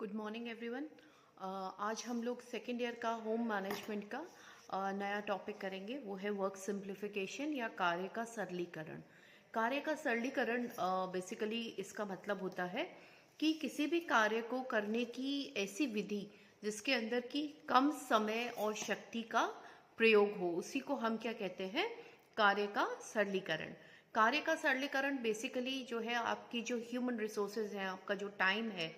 Good morning everyone. आज हम लोग सेकेंड ईयर का होम मैनेजमेंट का नया टॉपिक करेंगे। वो है वर्क सिंप्लीफिकेशन या कार्य का सरलीकरण। कार्य का सरलीकरण बेसिकली इसका मतलब होता है कि किसी भी कार्य को करने की ऐसी विधि जिसके अंदर की कम समय और शक्ति का प्रयोग हो, उसी को हम क्या कहते हैं? कार्य का सरलीकरण। कार्य का सरलीकरण बेसिकली जो है आपकी जो ह्यूमन रिसोर्सेज हैं, आपका जो टाइम है,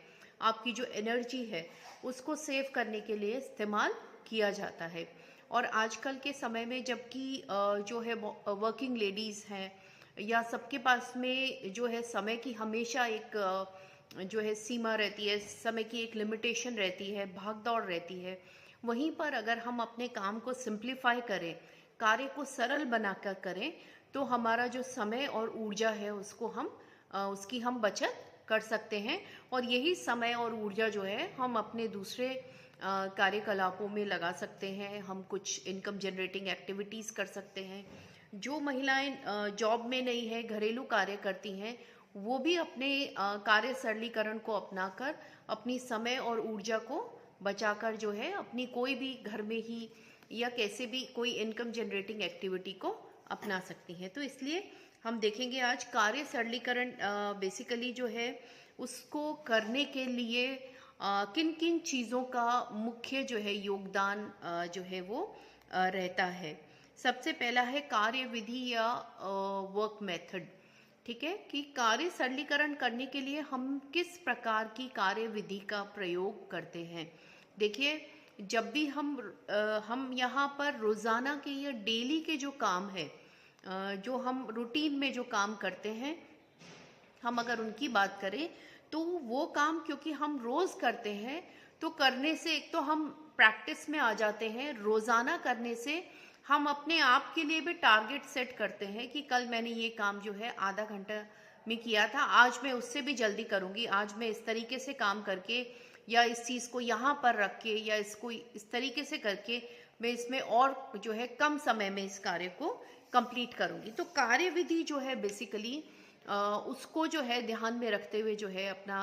आपकी जो एनर्जी है, उसको सेव करने के लिए इस्तेमाल किया जाता है। और आजकल के समय में जबकि जो है वर्किंग लेडीज़ हैं या सबके पास में जो है समय की हमेशा एक जो है सीमा रहती है, समय की एक लिमिटेशन रहती है, भाग दौड़ रहती है। वहीं पर अगर हम अपने काम को सिंप्लीफाई करें, कार्य को सरल बनाकर करें, तो हमारा जो समय और ऊर्जा है उसको हम उसकी हम बचत कर सकते हैं। और यही समय और ऊर्जा जो है हम अपने दूसरे कार्यकलापों में लगा सकते हैं। हम कुछ इनकम जनरेटिंग एक्टिविटीज़ कर सकते हैं। जो महिलाएं जॉब में नहीं है, घरेलू कार्य करती हैं, वो भी अपने कार्य सरलीकरण को अपनाकर अपनी समय और ऊर्जा को बचाकर जो है अपनी कोई भी घर में ही या कैसे भी कोई इनकम जनरेटिंग एक्टिविटी को अपना सकती हैं। तो इसलिए हम देखेंगे आज कार्य सरलीकरण बेसिकली जो है उसको करने के लिए किन किन चीज़ों का मुख्य जो है योगदान जो है वो रहता है। सबसे पहला है कार्य विधि या वर्क मेथड। ठीक है, कि कार्य सरलीकरण करने के लिए हम किस प्रकार की कार्य विधि का प्रयोग करते हैं। देखिए, जब भी हम यहाँ पर रोज़ाना के या डेली के जो काम है, जो हम रूटीन में जो काम करते हैं, हम अगर उनकी बात करें तो वो काम क्योंकि हम रोज़ करते हैं तो करने से एक तो हम प्रैक्टिस में आ जाते हैं। रोज़ाना करने से हम अपने आप के लिए भी टारगेट सेट करते हैं कि कल मैंने ये काम जो है आधा घंटा में किया था, आज मैं उससे भी जल्दी करूँगी। आज मैं इस तरीके से काम करके या इस चीज़ को यहाँ पर रख के या इसको इस तरीके से करके मैं इसमें और जो है कम समय में इस कार्य को कंप्लीट करूँगी। तो कार्य विधि जो है बेसिकली उसको जो है ध्यान में रखते हुए जो है अपना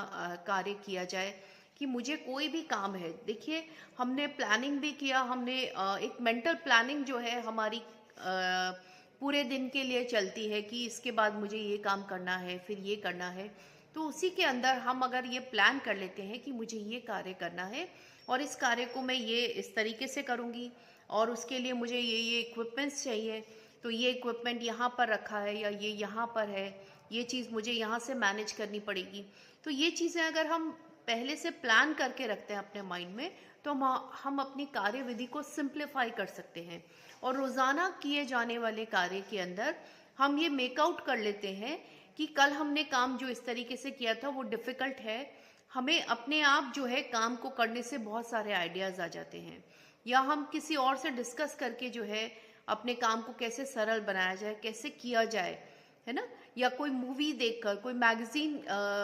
कार्य किया जाए कि मुझे कोई भी काम है। देखिए, हमने प्लानिंग भी किया, हमने एक मेंटल प्लानिंग जो है हमारी पूरे दिन के लिए चलती है कि इसके बाद मुझे ये काम करना है, फिर ये करना है। तो उसी के अंदर हम अगर ये प्लान कर लेते हैं कि मुझे ये कार्य करना है और इस कार्य को मैं ये इस तरीके से करूँगी और उसके लिए मुझे ये इक्विपमेंट्स चाहिए, तो ये इक्विपमेंट यहाँ पर रखा है या ये यहाँ पर है, ये चीज़ मुझे यहाँ से मैनेज करनी पड़ेगी। तो ये चीज़ें अगर हम पहले से प्लान करके रखते हैं अपने माइंड में, तो हम अपनी कार्य विधि को सिंप्लीफाई कर सकते हैं। और रोज़ाना किए जाने वाले कार्य के अंदर हम ये मेकआउट कर लेते हैं कि कल हमने काम जो इस तरीके से किया था वो डिफ़िकल्ट है। हमें अपने आप जो है काम को करने से बहुत सारे आइडियाज़ आ जाते हैं, या हम किसी और से डिस्कस करके जो है अपने काम को कैसे सरल बनाया जाए, कैसे किया जाए, है ना। या कोई मूवी देखकर, कोई मैगजीन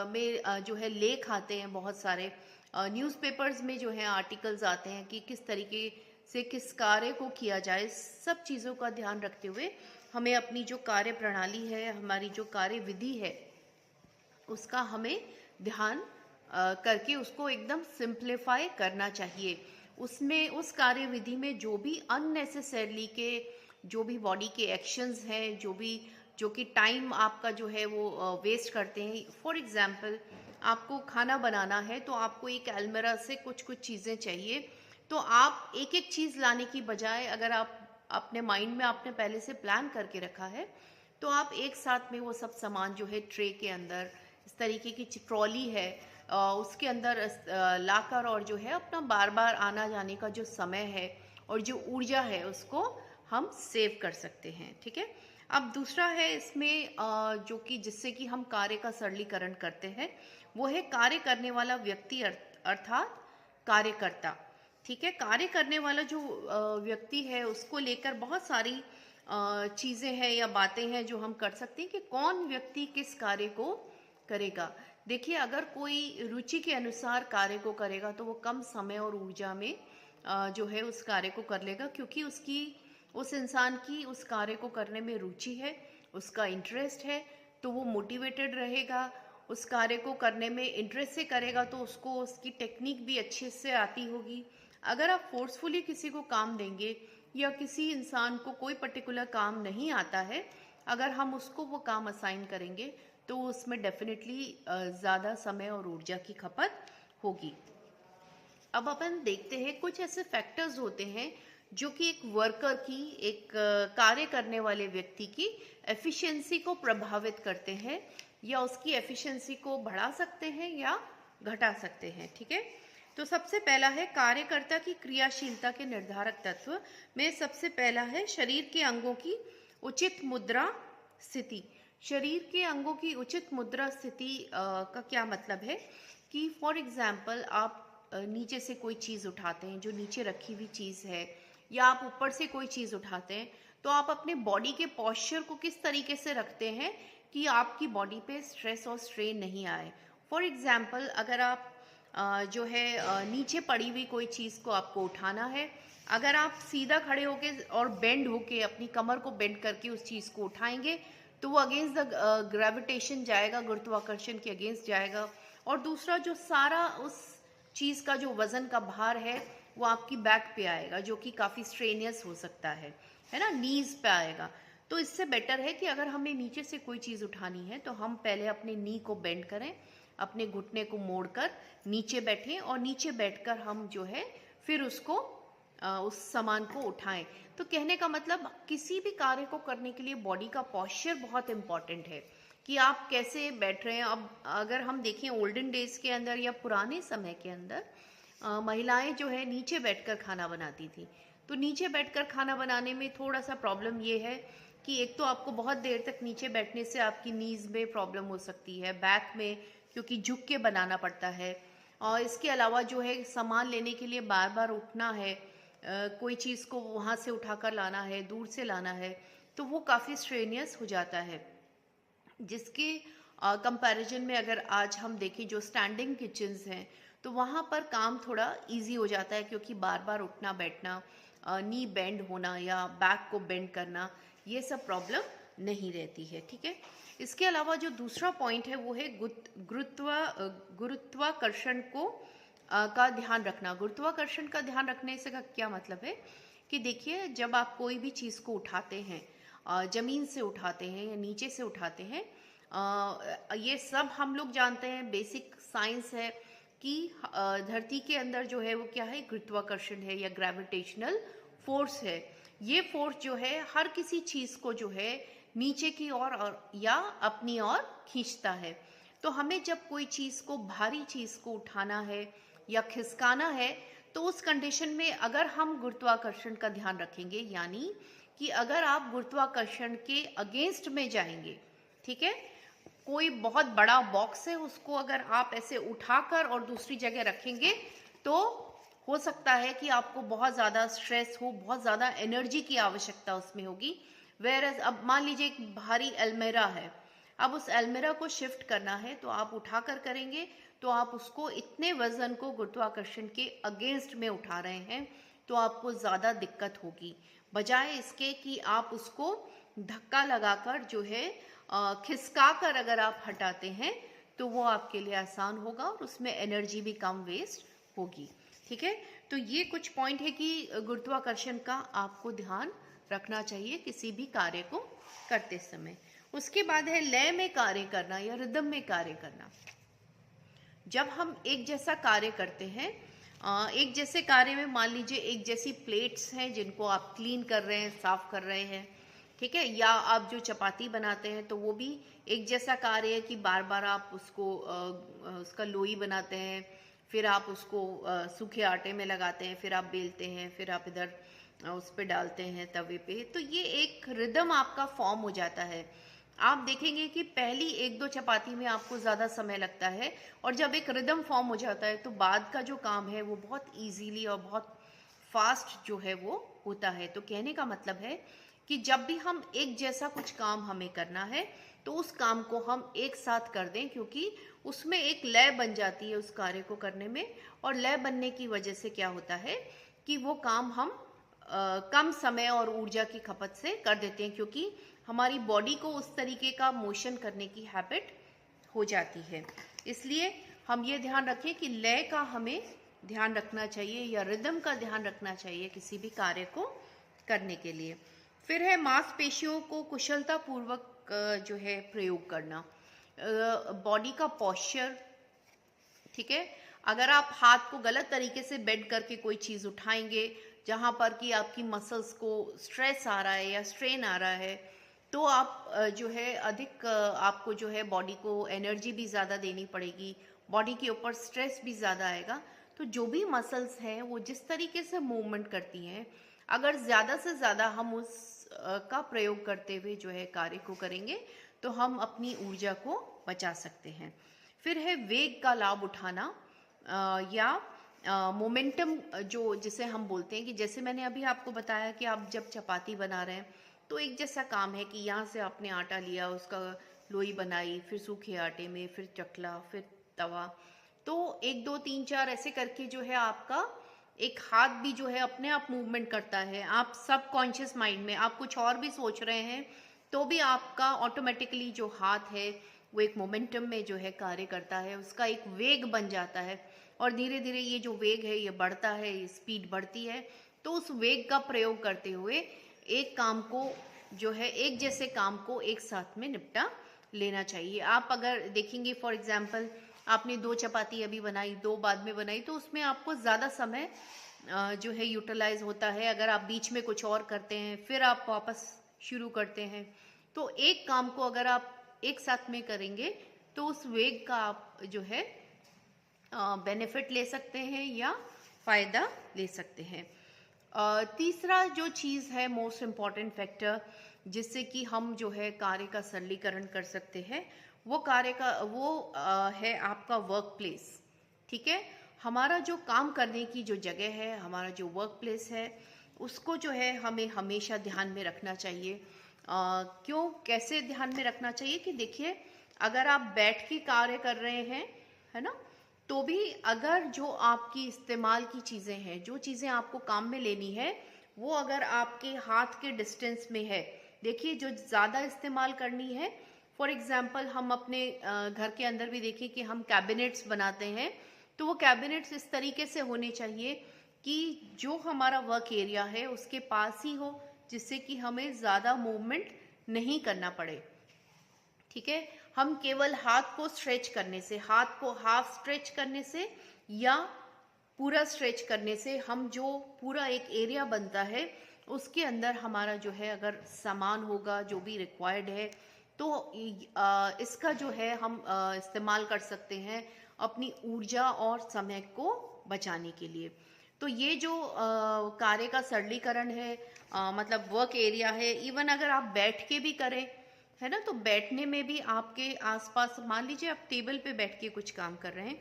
में जो है लेख आते हैं बहुत सारे, न्यूज़पेपर्स में जो है आर्टिकल्स आते हैं कि किस तरीके से किस कार्य को किया जाए। सब चीज़ों का ध्यान रखते हुए हमें अपनी जो कार्य प्रणाली है, हमारी जो कार्य विधि है, उसका हमें ध्यान करके उसको एकदम सिंप्लीफाई करना चाहिए। उसमें उस कार्य विधि में जो भी अननेसेसरली के जो भी बॉडी के एक्शंस हैं, जो कि टाइम आपका जो है वो वेस्ट करते हैं। फॉर एग्जांपल, आपको खाना बनाना है तो आपको एक अलमीरा से कुछ कुछ चीज़ें चाहिए, तो आप एक एक चीज़ लाने की बजाय अगर आप अपने माइंड में आपने पहले से प्लान करके रखा है, तो आप एक साथ में वो सब सामान जो है ट्रे के अंदर, इस तरीके की ट्रॉली है, उसके अंदर लाकर और जो है अपना बार बार आना जाने का जो समय है और जो ऊर्जा है उसको हम सेव कर सकते हैं। ठीक है। अब दूसरा है इसमें जो कि जिससे कि हम कार्य का सरलीकरण करते हैं, वो है कार्य करने वाला व्यक्ति अर्थात कार्यकर्ता। ठीक है, कार्य करने वाला जो व्यक्ति है उसको लेकर बहुत सारी चीज़ें हैं या बातें हैं जो हम कर सकते हैं कि कौन व्यक्ति किस कार्य को करेगा। देखिए, अगर कोई रुचि के अनुसार कार्य को करेगा तो वो कम समय और ऊर्जा में जो है उस कार्य को कर लेगा, क्योंकि उस इंसान की उस कार्य को करने में रुचि है, उसका इंटरेस्ट है, तो वो मोटिवेटेड रहेगा उस कार्य को करने में इंटरेस्ट से करेगा तो उसको उसकी टेक्निक भी अच्छे से आती होगी। अगर आप फोर्सफुली किसी को काम देंगे या किसी इंसान को कोई पर्टिकुलर काम नहीं आता है, अगर हम उसको वो काम असाइन करेंगे तो उसमें डेफिनेटली ज़्यादा समय और ऊर्जा की खपत होगी। अब अपन देखते हैं कुछ ऐसे फैक्टर्स होते हैं जो कि एक वर्कर की, एक कार्य करने वाले व्यक्ति की एफिशिएंसी को प्रभावित करते हैं या उसकी एफिशिएंसी को बढ़ा सकते हैं या घटा सकते हैं। ठीक है, तो सबसे पहला है कार्यकर्ता की क्रियाशीलता के निर्धारक तत्व में सबसे पहला है शरीर के अंगों की उचित मुद्रा स्थिति। शरीर के अंगों की उचित मुद्रा स्थिति का क्या मतलब है कि फॉर एग्जाम्पल आप नीचे से कोई चीज़ उठाते हैं, जो नीचे रखी हुई चीज़ है, या आप ऊपर से कोई चीज़ उठाते हैं, तो आप अपने बॉडी के पॉस्चर को किस तरीके से रखते हैं कि आपकी बॉडी पे स्ट्रेस और स्ट्रेन नहीं आए। फॉर एग्जाम्पल अगर आप जो है नीचे पड़ी हुई कोई चीज़ को आपको उठाना है, अगर आप सीधा खड़े होके और बेंड होके अपनी कमर को बेंड करके उस चीज़ को उठाएंगे तो वो अगेंस्ट द ग्रेविटेशन जाएगा, गुरुत्वाकर्षण के अगेंस्ट जाएगा। और दूसरा जो सारा उस चीज़ का जो वजन का भार है वो आपकी बैक पे आएगा, जो कि काफ़ी स्ट्रेनियस हो सकता है ना, नीज पे आएगा। तो इससे बेटर है कि अगर हमें नीचे से कोई चीज़ उठानी है तो हम पहले अपने नी को बेंड करें, अपने घुटने को मोड़कर नीचे बैठें और नीचे बैठकर हम जो है फिर उसको उस सामान को उठाएं। तो कहने का मतलब किसी भी कार्य को करने के लिए बॉडी का पॉस्चर बहुत इंपॉर्टेंट है कि आप कैसे बैठ रहे हैं। अब अगर हम देखें ओल्डन डेज के अंदर या पुराने समय के अंदर महिलाएं जो है नीचे बैठकर खाना बनाती थी। तो नीचे बैठकर खाना बनाने में थोड़ा सा प्रॉब्लम ये है कि एक तो आपको बहुत देर तक नीचे बैठने से आपकी नीज में प्रॉब्लम हो सकती है, बैक में, क्योंकि झुक के बनाना पड़ता है। और इसके अलावा जो है सामान लेने के लिए बार बार उठना है, कोई चीज़ को वहाँ से उठाकर लाना है, दूर से लाना है, तो वो काफ़ी स्ट्रेनियस हो जाता है। जिसके कंपैरिजन में अगर आज हम देखें जो स्टैंडिंग किचन्स हैं तो वहाँ पर काम थोड़ा इजी हो जाता है, क्योंकि बार बार उठना बैठना, नी बेंड होना या बैक को बेंड करना, ये सब प्रॉब्लम नहीं रहती है। ठीक है, इसके अलावा जो दूसरा पॉइंट है वो है गुरुत्वाकर्षण को का ध्यान रखना। गुरुत्वाकर्षण का ध्यान रखने से का क्या मतलब है कि देखिए, जब आप कोई भी चीज़ को उठाते हैं, जमीन से उठाते हैं या नीचे से उठाते हैं, ये सब हम लोग जानते हैं, बेसिक साइंस है कि धरती के अंदर जो है वो क्या है, गुरुत्वाकर्षण है या ग्रेविटेशनल फोर्स है। ये फोर्स जो है हर किसी चीज़ को जो है नीचे की ओर और या अपनी ओर खींचता है। तो हमें जब कोई चीज़ को, भारी चीज़ को उठाना है या खिसकाना है, तो उस कंडीशन में अगर हम गुरुत्वाकर्षण का ध्यान रखेंगे, यानी कि अगर आप गुरुत्वाकर्षण के अगेंस्ट में जाएंगे, ठीक है, कोई बहुत बड़ा बॉक्स है, उसको अगर आप ऐसे उठाकर और दूसरी जगह रखेंगे तो हो सकता है कि आपको बहुत ज़्यादा स्ट्रेस हो, बहुत ज़्यादा एनर्जी की आवश्यकता उसमें होगी। वेयरएज अब मान लीजिए एक भारी अलमीरा है, अब उस अलमीरा को शिफ्ट करना है तो आप उठाकर करेंगे तो आप उसको इतने वजन को गुरुत्वाकर्षण के अगेंस्ट में उठा रहे हैं तो आपको ज़्यादा दिक्कत होगी, बजाय इसके कि आप उसको धक्का लगाकर जो है खिसका कर अगर आप हटाते हैं तो वो आपके लिए आसान होगा और उसमें एनर्जी भी कम वेस्ट होगी। ठीक है, तो ये कुछ पॉइंट है कि गुरुत्वाकर्षण का आपको ध्यान रखना चाहिए किसी भी कार्य को करते समय। उसके बाद है लय में कार्य करना या रिदम में कार्य करना। जब हम एक जैसा कार्य करते हैं, एक जैसे कार्य में मान लीजिए एक जैसी प्लेट्स हैं जिनको आप क्लीन कर रहे हैं, साफ कर रहे हैं, ठीक है, या आप जो चपाती बनाते हैं तो वो भी एक जैसा कार्य है कि बार बार आप उसको उसका लोई बनाते हैं, फिर आप उसको सूखे आटे में लगाते हैं, फिर आप बेलते हैं, फिर आप इधर उस पे डालते हैं तवे पे, तो ये एक रिदम आपका फॉर्म हो जाता है। आप देखेंगे कि पहली एक दो चपाती में आपको ज़्यादा समय लगता है और जब एक रिदम फॉर्म हो जाता है तो बाद का जो काम है वो बहुत इजीली और बहुत फास्ट जो है वो होता है। तो कहने का मतलब है कि जब भी हम एक जैसा कुछ काम हमें करना है तो उस काम को हम एक साथ कर दें, क्योंकि उसमें एक लय बन जाती है उस कार्य को करने में, और लय बनने की वजह से क्या होता है कि वो काम हम कम समय और ऊर्जा की खपत से कर देते हैं, क्योंकि हमारी बॉडी को उस तरीके का मोशन करने की हैबिट हो जाती है। इसलिए हम ये ध्यान रखें कि लय का हमें ध्यान रखना चाहिए या रिदम का ध्यान रखना चाहिए किसी भी कार्य को करने के लिए। फिर है मांसपेशियों को कुशलता पूर्वक जो है प्रयोग करना, बॉडी का पोस्चर। ठीक है, अगर आप हाथ को गलत तरीके से बेंड करके कोई चीज उठाएंगे जहां पर कि आपकी मसल्स को स्ट्रेस आ रहा है या स्ट्रेन आ रहा है, तो आप जो है अधिक आपको जो है बॉडी को एनर्जी भी ज़्यादा देनी पड़ेगी, बॉडी के ऊपर स्ट्रेस भी ज़्यादा आएगा। तो जो भी मसल्स हैं वो जिस तरीके से मूवमेंट करती हैं, अगर ज़्यादा से ज़्यादा हम उस का प्रयोग करते हुए जो है कार्य को करेंगे तो हम अपनी ऊर्जा को बचा सकते हैं। फिर है वेग का लाभ उठाना, या मोमेंटम, जो जिसे हम बोलते हैं कि जैसे मैंने अभी आपको बताया कि आप जब चपाती बना रहे हैं तो एक जैसा काम है कि यहाँ से आपने आटा लिया, उसका लोई बनाई, फिर सूखे आटे में, फिर चकला, फिर तवा, तो 1 2 3 4 ऐसे करके जो है आपका एक हाथ भी जो है अपने आप मूवमेंट करता है। आप सब कॉन्शियस माइंड में आप कुछ और भी सोच रहे हैं तो भी आपका ऑटोमेटिकली जो हाथ है वो एक मोमेंटम में जो है कार्य करता है, उसका एक वेग बन जाता है और धीरे धीरे ये जो वेग है ये बढ़ता है, ये स्पीड बढ़ती है। तो उस वेग का प्रयोग करते हुए एक काम को जो है, एक जैसे काम को एक साथ में निपटा लेना चाहिए। आप अगर देखेंगे फॉर एग्जांपल आपने 2 चपाती अभी बनाई, 2 बाद में बनाई, तो उसमें आपको ज़्यादा समय जो है यूटिलाइज होता है। अगर आप बीच में कुछ और करते हैं फिर आप वापस शुरू करते हैं, तो एक काम को अगर आप एक साथ में करेंगे तो उस वेग का आप जो है बेनिफिट ले सकते हैं या फायदा ले सकते हैं। तीसरा जो चीज़ है, मोस्ट इम्पॉर्टेंट फैक्टर जिससे कि हम जो है कार्य का सरलीकरण कर सकते हैं, वो कार्य का वो है आपका वर्क प्लेस। ठीक है, हमारा जो काम करने की जो जगह है, हमारा जो वर्क प्लेस है, उसको जो है हमें हमेशा ध्यान में रखना चाहिए। क्यों, कैसे ध्यान में रखना चाहिए कि देखिए, अगर आप बैठ के कार्य कर रहे हैं, है ना, तो भी अगर जो आपकी इस्तेमाल की चीज़ें हैं, जो चीज़ें आपको काम में लेनी है, वो अगर आपके हाथ के डिस्टेंस में है, देखिए जो ज़्यादा इस्तेमाल करनी है, फॉर एग्जांपल हम अपने घर के अंदर भी देखिए कि हम कैबिनेट्स बनाते हैं, तो वो कैबिनेट्स इस तरीके से होने चाहिए कि जो हमारा वर्क एरिया है उसके पास ही हो, जिससे कि हमें ज़्यादा मूवमेंट नहीं करना पड़े। ठीक है, हम केवल हाथ को स्ट्रेच करने से, हाथ को हाफ स्ट्रेच करने से या पूरा स्ट्रेच करने से, हम जो पूरा एक एरिया बनता है उसके अंदर हमारा जो है अगर सामान होगा जो भी रिक्वायर्ड है, तो इसका जो है हम इस्तेमाल कर सकते हैं अपनी ऊर्जा और समय को बचाने के लिए। तो ये जो कार्य का सरलीकरण है, मतलब वर्क एरिया है, इवन अगर आप बैठ के भी करें, है ना, तो बैठने में भी आपके आसपास, मान लीजिए आप टेबल पे बैठ के कुछ काम कर रहे हैं,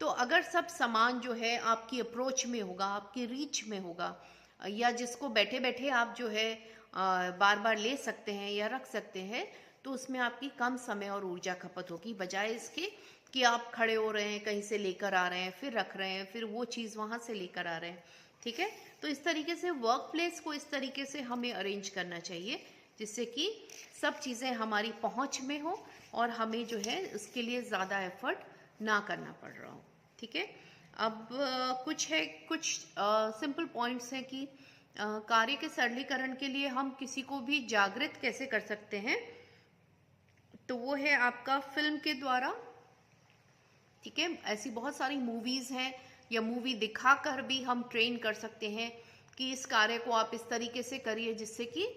तो अगर सब सामान जो है आपकी अप्रोच में होगा, आपकी रीच में होगा, या जिसको बैठे बैठे आप जो है बार बार ले सकते हैं या रख सकते हैं, तो उसमें आपकी कम समय और ऊर्जा खपत होगी, बजाय इसके कि आप खड़े हो रहे हैं, कहीं से लेकर आ रहे हैं, फिर रख रहे हैं, फिर वो चीज़ वहाँ से लेकर आ रहे हैं। ठीक है, तो इस तरीके से वर्क प्लेस को इस तरीके से हमें अरेंज करना चाहिए जिससे कि सब चीज़ें हमारी पहुंच में हो और हमें जो है उसके लिए ज़्यादा एफर्ट ना करना पड़ रहा हो। ठीक है, अब कुछ सिंपल पॉइंट्स हैं कि कार्य के सरलीकरण के लिए हम किसी को भी जागृत कैसे कर सकते हैं, तो वो है आपका फिल्म के द्वारा। ठीक है, ऐसी बहुत सारी मूवीज़ हैं या मूवी दिखाकर भी हम ट्रेन कर सकते हैं कि इस कार्य को आप इस तरीके से करिए जिससे कि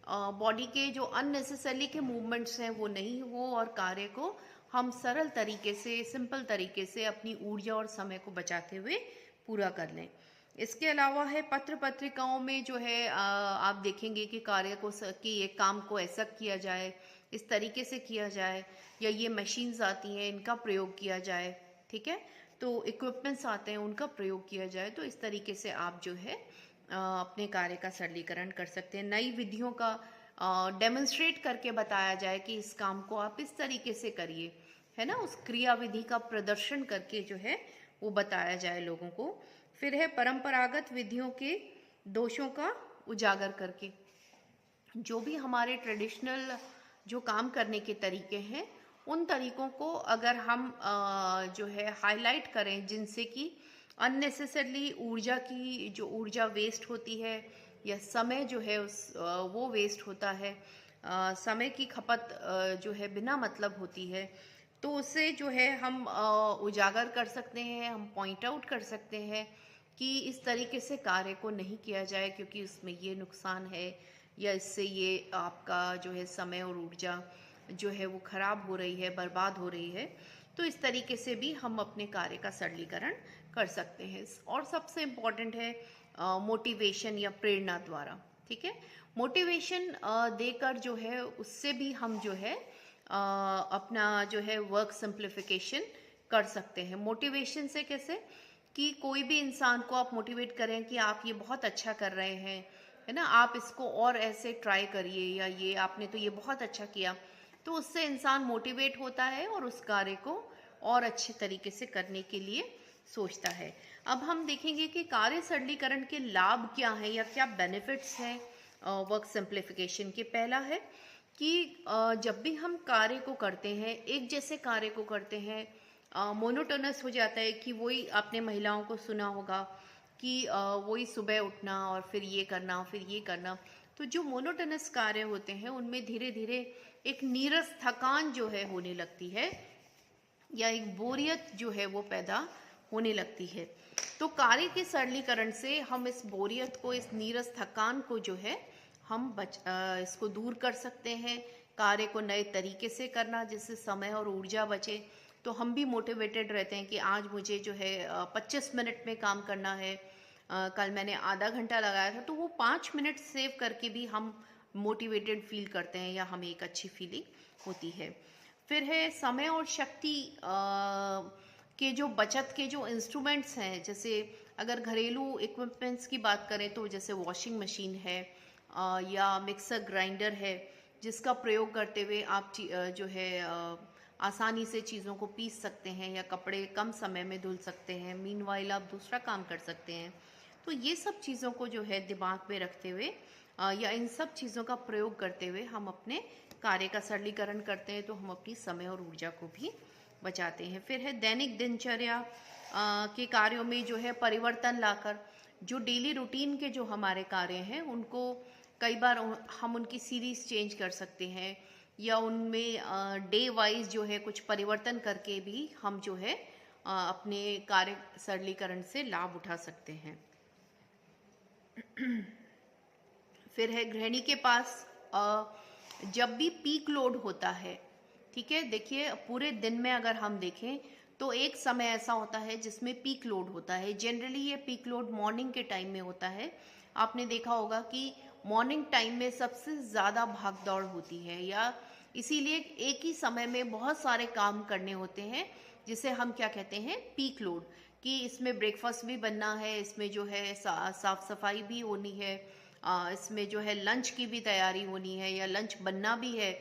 बॉडी के जो अननेसेसरी के मूवमेंट्स हैं वो नहीं हो और कार्य को हम सरल तरीके से, सिंपल तरीके से अपनी ऊर्जा और समय को बचाते हुए पूरा कर लें। इसके अलावा है पत्र पत्रिकाओं में जो है आप देखेंगे कि कार्य को कि ये काम को ऐसा किया जाए, इस तरीके से किया जाए, या ये मशीन्स आती हैं इनका प्रयोग किया जाए। ठीक है, तो इक्विपमेंट्स आते हैं उनका प्रयोग किया जाए, तो इस तरीके से आप जो है अपने कार्य का सरलीकरण कर सकते हैं। नई विधियों का डेमोन्स्ट्रेट करके बताया जाए कि इस काम को आप इस तरीके से करिए, है ना, उस क्रिया विधि का प्रदर्शन करके जो है वो बताया जाए लोगों को। फिर है परंपरागत विधियों के दोषों का उजागर करके, जो भी हमारे ट्रेडिशनल जो काम करने के तरीके हैं उन तरीकों को अगर हम जो है हाईलाइट करें, जिनसे कि अननेसेसरली ऊर्जा की जो ऊर्जा वेस्ट होती है या समय जो है वो वेस्ट होता है, समय की खपत जो है बिना मतलब होती है, तो उसे जो है हम उजागर कर सकते हैं, हम पॉइंट आउट कर सकते हैं कि इस तरीके से कार्य को नहीं किया जाए क्योंकि उसमें ये नुकसान है, या इससे ये आपका जो है समय और ऊर्जा जो है वो खराब हो रही है, बर्बाद हो रही है। तो इस तरीके से भी हम अपने कार्य का सरलीकरण कर सकते हैं। और सबसे इम्पोर्टेंट है मोटिवेशन या प्रेरणा द्वारा। ठीक है, मोटिवेशन देकर जो है उससे भी हम जो है अपना जो है वर्क सिंप्लीफिकेशन कर सकते हैं। मोटिवेशन से कैसे कि कोई भी इंसान को आप मोटिवेट करें कि आप ये बहुत अच्छा कर रहे हैं, है ना, आप इसको और ऐसे ट्राई करिए, या ये आपने तो ये बहुत अच्छा किया, तो उससे इंसान मोटिवेट होता है और उस कार्य को और अच्छे तरीके से करने के लिए सोचता है। अब हम देखेंगे कि कार्य सरलीकरण के लाभ क्या हैं या क्या बेनिफिट्स हैं वर्क सिंप्लीफिकेशन के। पहला है कि जब भी हम कार्य को करते हैं, एक जैसे कार्य को करते हैं, मोनोटोनस हो जाता है कि वही आपने महिलाओं को सुना होगा कि वही सुबह उठना और फिर ये करना फिर ये करना। तो जो मोनोटोनस कार्य होते हैं उनमें धीरे धीरे एक नीरस थकान जो है होने लगती है, या एक बोरियत जो है वो पैदा होने लगती है। तो कार्य के सरलीकरण से हम इस बोरियत को, इस नीरस थकान को जो है हम इसको दूर कर सकते हैं। कार्य को नए तरीके से करना जिससे समय और ऊर्जा बचे, तो हम भी मोटिवेटेड रहते हैं कि आज मुझे जो है 25 मिनट में काम करना है, कल मैंने आधा घंटा लगाया था, तो वो 5 मिनट सेव करके भी हम मोटिवेटेड फील करते हैं या हमें एक अच्छी फीलिंग होती है। फिर है समय और शक्ति के जो बचत के जो इंस्ट्रूमेंट्स हैं, जैसे अगर घरेलू इक्विपमेंट्स की बात करें तो जैसे वॉशिंग मशीन है या मिक्सर ग्राइंडर है, जिसका प्रयोग करते हुए आप जो है आसानी से चीज़ों को पीस सकते हैं या कपड़े कम समय में धुल सकते हैं, मीनवाइल आप दूसरा काम कर सकते हैं। तो ये सब चीज़ों को जो है दिमाग में रखते हुए या इन सब चीज़ों का प्रयोग करते हुए हम अपने कार्य का सरलीकरण करते हैं, तो हम अपनी समय और ऊर्जा को भी बचाते हैं। फिर है दैनिक दिनचर्या के कार्यों में जो है परिवर्तन लाकर, जो डेली रूटीन के जो हमारे कार्य हैं उनको कई बार हम उनकी सीरीज चेंज कर सकते हैं, या उनमें डे वाइज जो है कुछ परिवर्तन करके भी हम जो है अपने कार्य सरलीकरण से लाभ उठा सकते हैं। फिर है गृहिणी के पास जब भी पीक लोड होता है, ठीक है, देखिए पूरे दिन में अगर हम देखें तो एक समय ऐसा होता है जिसमें पीक लोड होता है। जनरली ये पीक लोड मॉर्निंग के टाइम में होता है। आपने देखा होगा कि मॉर्निंग टाइम में सबसे ज़्यादा भाग दौड़ होती है, या इसीलिए एक ही समय में बहुत सारे काम करने होते हैं, जिसे हम क्या कहते हैं, पीक लोड। कि इसमें ब्रेकफास्ट भी बनना है, इसमें जो है साफ सफाई भी होनी है, इसमें जो है लंच की भी तैयारी होनी है या लंच बनना भी है,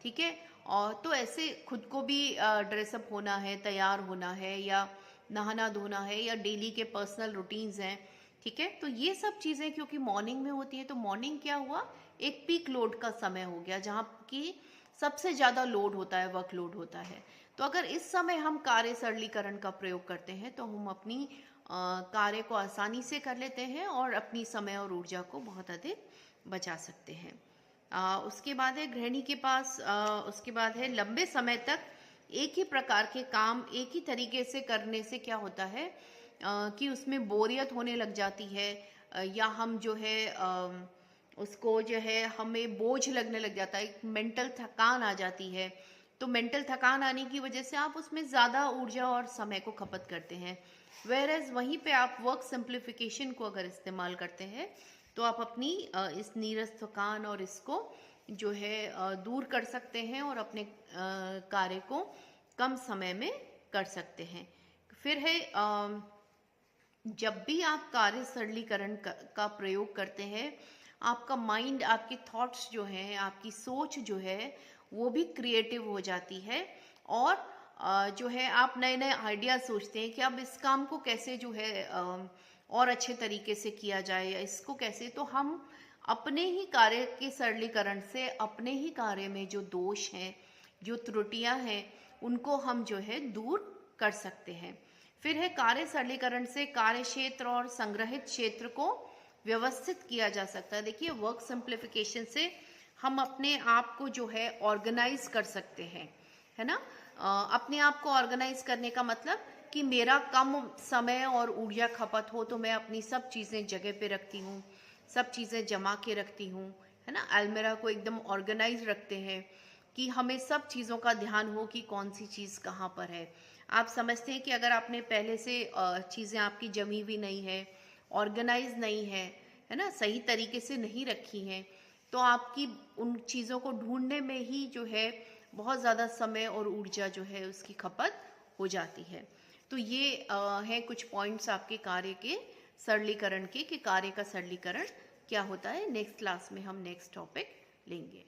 ठीक है। और तो ऐसे खुद को भी ड्रेसअप होना है, तैयार होना है, या नहाना धोना है, या डेली के पर्सनल रूटीन्स हैं, ठीक है। तो ये सब चीज़ें क्योंकि मॉर्निंग में होती है, तो मॉर्निंग क्या हुआ, एक पीक लोड का समय हो गया जहाँ की सबसे ज़्यादा लोड होता है, वर्कलोड होता है। तो अगर इस समय हम कार्य सरलीकरण का प्रयोग करते हैं तो हम अपनी कार्य को आसानी से कर लेते हैं और अपनी समय और ऊर्जा को बहुत अधिक बचा सकते हैं। उसके बाद है गृहिणी के पास उसके बाद है लंबे समय तक एक ही प्रकार के काम एक ही तरीके से करने से क्या होता है कि उसमें बोरियत होने लग जाती है, या हम जो है उसको जो है हमें बोझ लगने लग जाता है, एक मेंटल थकान आ जाती है। तो मेंटल थकान आने की वजह से आप उसमें ज़्यादा ऊर्जा और समय को खपत करते हैं। वेयरएज वहीं पे आप वर्क सिंप्लीफिकेशन को अगर इस्तेमाल करते हैं तो आप अपनी इस नीरस थकान और इसको जो है दूर कर सकते हैं और अपने कार्य को कम समय में कर सकते हैं। फिर है जब भी आप कार्य सरलीकरण का प्रयोग करते हैं, आपका माइंड, आपके थॉट्स जो हैं, आपकी सोच जो है वो भी क्रिएटिव हो जाती है, और जो है आप नए नए आइडिया सोचते हैं कि अब इस काम को कैसे जो है और अच्छे तरीके से किया जाए, या इसको कैसे। तो हम अपने ही कार्य के सरलीकरण से अपने ही कार्य में जो दोष हैं जो त्रुटियां हैं उनको हम जो है दूर कर सकते हैं। फिर है कार्य सरलीकरण से कार्य क्षेत्र और संग्रहित क्षेत्र को व्यवस्थित किया जा सकता है। देखिए, वर्क सिंप्लीफिकेशन से हम अपने आप को जो है ऑर्गेनाइज कर सकते हैं, है ना। अपने आप को ऑर्गेनाइज करने का मतलब कि मेरा कम समय और ऊर्जा खपत हो तो मैं अपनी सब चीज़ें जगह पे रखती हूँ, सब चीज़ें जमा के रखती हूँ, है ना। अलमीरा को एकदम ऑर्गेनाइज रखते हैं कि हमें सब चीज़ों का ध्यान हो कि कौन सी चीज़ कहाँ पर है। आप समझते हैं कि अगर आपने पहले से चीज़ें आपकी जमी हुई नहीं है, ऑर्गेनाइज नहीं है ना, सही तरीके से नहीं रखी हैं, तो आपकी उन चीज़ों को ढूंढने में ही जो है बहुत ज़्यादा समय और ऊर्जा जो है उसकी खपत हो जाती है। तो ये है कुछ पॉइंट्स आपके कार्य के सरलीकरण के, कि कार्य का सरलीकरण क्या होता है। नेक्स्ट क्लास में हम नेक्स्ट टॉपिक लेंगे।